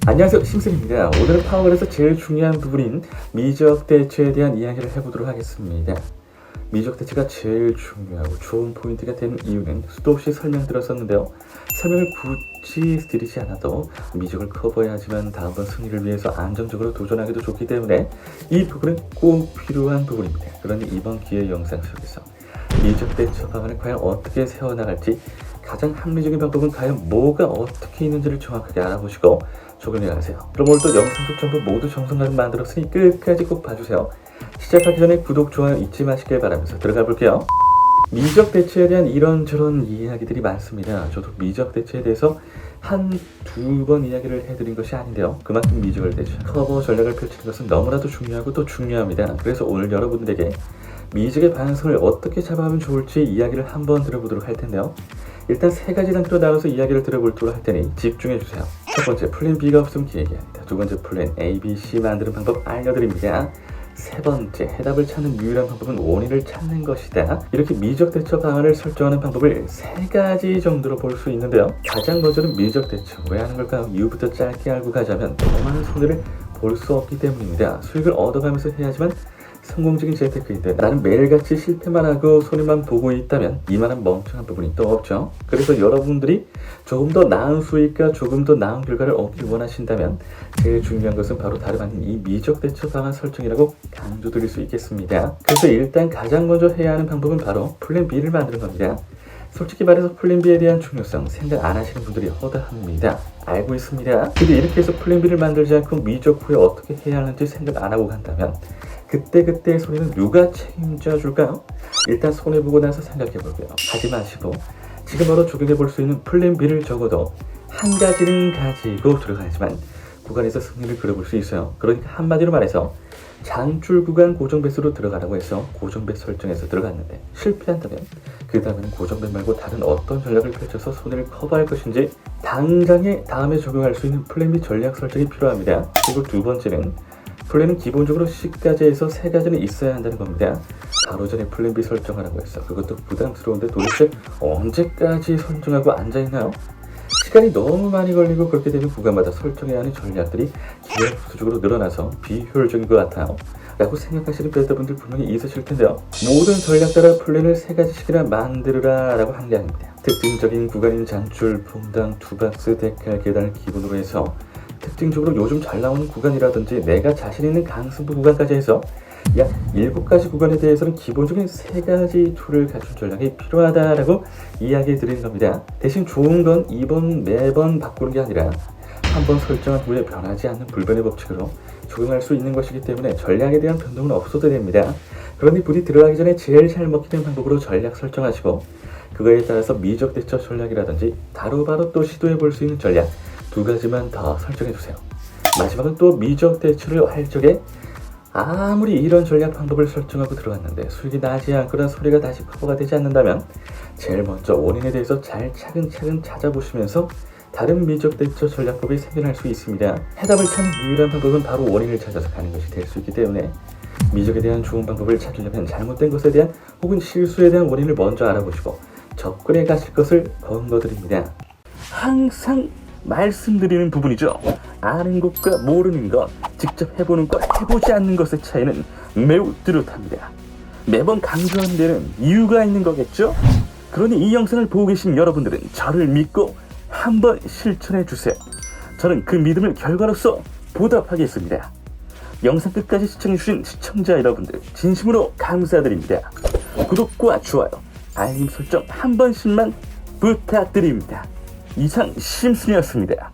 안녕하세요, 심슨입니다. 오늘은 파워걸에서 제일 중요한 부분인 미적 대처에 대한 이야기를 해보도록 하겠습니다. 미적 대처가 제일 중요하고 좋은 포인트가 되는 이유는 수도 없이 설명드렸었는데요. 설명을 굳이 드리지 않아도 미적을 커버해야 하지만 다음번 승리를 위해서 안정적으로 도전하기도 좋기 때문에 이 부분은 꼭 필요한 부분입니다. 그러니 이번 기회 영상 속에서 미적 대처 방안을 과연 어떻게 세워나갈지, 가장 합리적인 방법은 과연 뭐가 어떻게 있는지를 정확하게 알아보시고 적용해 가세요. 그럼 오늘도 영상 속 정보 모두 정성가득 만들었으니 끝까지 꼭 봐주세요. 시작하기 전에 구독, 좋아요 잊지 마시길 바라면서 들어가 볼게요. 미적 대처에 대한 이런저런 이야기들이 많습니다. 저도 미적 대처에 대해서 두 번 이야기를 해드린 것이 아닌데요. 그만큼 미적을 대처, 커버 전략을 펼치는 것은 너무나도 중요하고 또 중요합니다. 그래서 오늘 여러분들에게 미적의 방향성을 어떻게 잡아가면 좋을지 이야기를 한번 들어보도록 할 텐데요. 일단 세 가지 단계로 나눠서 이야기를 들어보도록 할 테니 집중해주세요. 첫 번째, 플랜 B가 없으면 기획이합니다. 두 번째, 플랜 A, B, C 만드는 방법 알려드립니다. 세 번째, 해답을 찾는 유일한 방법은 원인을 찾는 것이다. 이렇게 미적 대처 방안을 설정하는 방법을 세 가지 정도로 볼 수 있는데요. 가장 먼저는 미적 대처. 왜 하는 걸까요? 이유부터 짧게 알고 가자면 더 많은 손해를 볼 수 없기 때문입니다. 수익을 얻어가면서 해야지만 성공적인 재테크인데, 나는 매일같이 실패만 하고 손해만 보고 있다면 이만한 멍청한 부분이 또 없죠. 그래서 여러분들이 조금 더 나은 수익과 조금 더 나은 결과를 얻기 원하신다면 제일 중요한 것은 바로 다름 아닌 이 미적 대처 방안 설정이라고 강조드릴 수 있겠습니다. 그래서 일단 가장 먼저 해야 하는 방법은 바로 플랜 B를 만드는 겁니다. 솔직히 말해서 플랜 B에 대한 중요성 생각 안 하시는 분들이 허다합니다. 알고 있습니다. 근데 이렇게 해서 플랜 B를 만들지 않고 미적 후에 어떻게 해야 하는지 생각 안 하고 간다면 그때그때의 손해는 누가 책임져 줄까요? 일단 손해보고 나서 생각해볼게요. 하지 마시고 지금 바로 적용해볼 수 있는 플랜 B를 적어도 한 가지는 가지고 들어가야지만 구간에서 승리를 그려볼 수 있어요. 그러니까 한마디로 말해서 장줄 구간 고정배수로 들어가라고 해서 고정배 설정해서 들어갔는데 실패한다면 그 다음에는 고정배 말고 다른 어떤 전략을 펼쳐서 손해를 커버할 것인지 당장에 다음에 적용할 수 있는 플랜 B 전략 설정이 필요합니다. 그리고 두 번째는 플랜은 기본적으로 C까지 해서 세 가지는 있어야 한다는 겁니다. 바로 전에 플랜 B 설정하라고 했어. 그것도 부담스러운데 도대체 언제까지 설정하고 앉아있나요? 시간이 너무 많이 걸리고 그렇게 되면 구간마다 설정해야 하는 전략들이 기하급수적으로 늘어나서 비효율적인 것 같아요 라고 생각하시는 베터분들 분명히 있으실 텐데요. 모든 전략 따라 플랜을 세 가지씩이나 만들어라 라고 한 게 아닙니다. 특징적인 구간인 장줄, 퐁당, 투박스, 데칼, 계단을 기본으로 해서 특징적으로 요즘 잘 나오는 구간이라든지 내가 자신 있는 강승부 구간까지 해서 약 7가지 구간에 대해서는 기본적인 3가지 툴을 갖춘 전략이 필요하다라고 이야기 드리는 겁니다. 대신 좋은 건 이번 매번 바꾸는 게 아니라 한번 설정한 후에 변하지 않는 불변의 법칙으로 적용할 수 있는 것이기 때문에 전략에 대한 변동은 없어도 됩니다. 그러니 불이 들어가기 전에 제일 잘 먹히는 방법으로 전략 설정하시고 그거에 따라서 미적 대처 전략이라든지 바로바로 또 시도해 볼 수 있는 전략 2가지만 더 설정해 주세요. 마지막은 또 미적 대처를 할 적에 아무리 이런 전략 방법을 설정하고 들어갔는데 수익이 나지 않거나 손해가 다시 커버가 되지 않는다면 제일 먼저 원인에 대해서 잘 차근차근 찾아보시면서 다른 미적 대처 전략법이 생겨날 수 있습니다. 해답을 찾는 유일한 방법은 바로 원인을 찾아서 가는 것이 될 수 있기 때문에 미적에 대한 좋은 방법을 찾으려면 잘못된 것에 대한 혹은 실수에 대한 원인을 먼저 알아보시고 접근해 가실 것을 권고드립니다. 항상 말씀드리는 부분이죠. 아는 것과 모르는 것, 직접 해보는 것, 해보지 않는 것의 차이는 매우 뚜렷합니다. 매번 강조하는 데는 이유가 있는 거겠죠? 그러니 이 영상을 보고 계신 여러분들은 저를 믿고 한번 실천해 주세요. 저는 그 믿음을 결과로서 보답하겠습니다. 영상 끝까지 시청해주신 시청자 여러분들 진심으로 감사드립니다. 구독과 좋아요, 알림 설정 한 번씩만 부탁드립니다. 이상 심슨이었습니다.